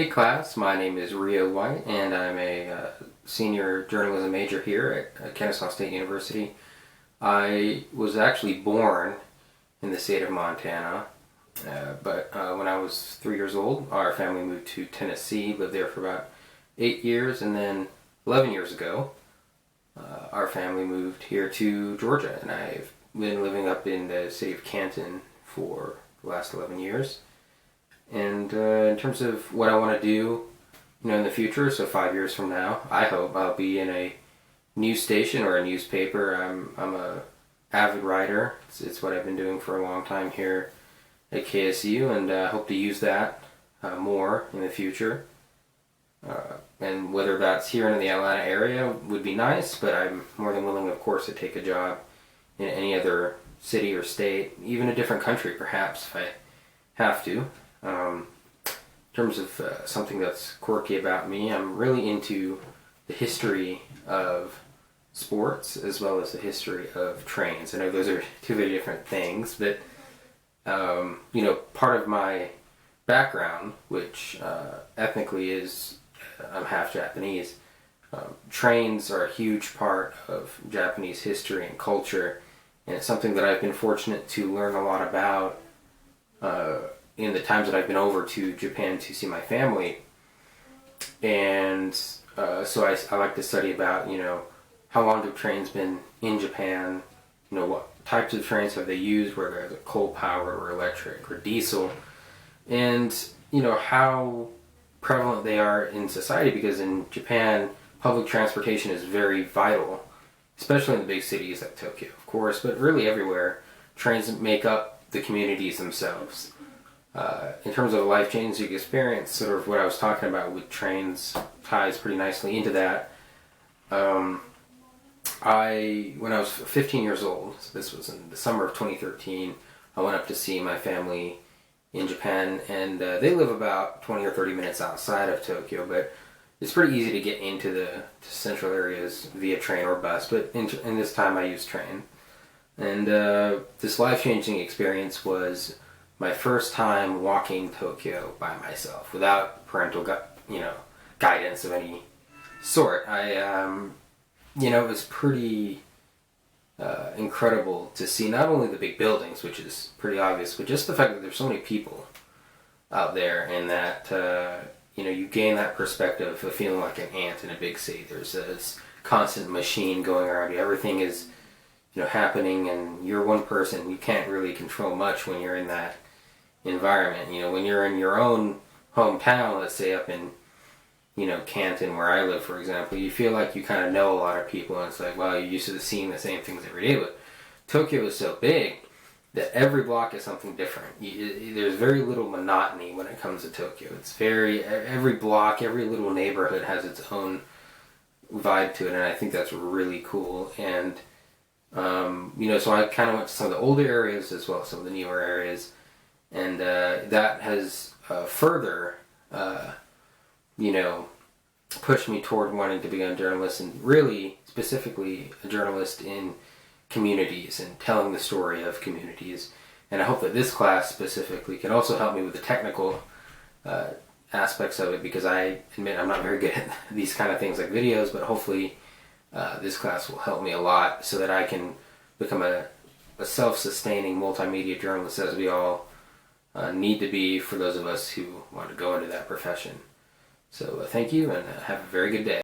Hey class, my name is Rio White and I'm a senior journalism major here at Kennesaw State University. I was actually born in the state of Montana, but when I was 3 years old, our family moved to Tennessee, lived there for about 8 years, and then 11 years ago, our family moved here to Georgia, and I've been living up in the city of Canton for the last 11 years. And in terms of what I want to do, in the future, so 5 years from now, I hope I'll be in a news station or a newspaper. I'm a avid writer. It's what I've been doing for a long time here at KSU, and I hope to use that more in the future. And whether that's here in the Atlanta area would be nice, but I'm more than willing, of course, to take a job in any other city or state, even a different country, perhaps, if I have to. In terms of something that's quirky about me, I'm really into the history of sports as well as the history of trains. I know those are two very different things, but part of my background, which ethnically is I'm half Japanese, trains are a huge part of Japanese history and culture, and it's something that I've been fortunate to learn a lot about in the times that I've been over to Japan to see my family. And so I like to study about, how long have trains been in Japan, what types of trains have they used, whether they're coal power or electric or diesel, and, how prevalent they are in society, because in Japan, public transportation is very vital, especially in the big cities like Tokyo, of course, but really everywhere. Trains make up the communities themselves. In terms of a life-changing experience, sort of what I was talking about with trains ties pretty nicely into that. When I was 15 years old, so this was in the summer of 2013, I went up to see my family in Japan, and they live about 20 or 30 minutes outside of Tokyo, but it's pretty easy to get into the central areas via train or bus, but in this time I used train. And this life-changing experience was my first time walking Tokyo by myself without parental, guidance of any sort. It was pretty incredible to see not only the big buildings, which is pretty obvious, but just the fact that there's so many people out there, and that you gain that perspective of feeling like an ant in a big city. There's this constant machine going around you. Everything is happening, and you're one person. You can't really control much when you're in that environment. When you're in your own hometown, let's say up in Canton, where I live, for example, you feel like you kind of know a lot of people, and it's like, well, you're used to seeing the same things every day. But Tokyo is so big that every block is something different. There's very little monotony when it comes to Tokyo. It's every block, every little neighborhood has its own vibe to it, and I think that's really cool. And so I kind of went to some of the older areas as well as some of the newer areas, and that has further pushed me toward wanting to become a journalist, and really specifically a journalist in communities and telling the story of communities. And I hope that this class specifically can also help me with the technical aspects of it, because I admit I'm not very good at these kind of things like videos, but hopefully this class will help me a lot so that I can become a self-sustaining multimedia journalist, as we all need to be for those of us who want to go into that profession. So thank you, and have a very good day.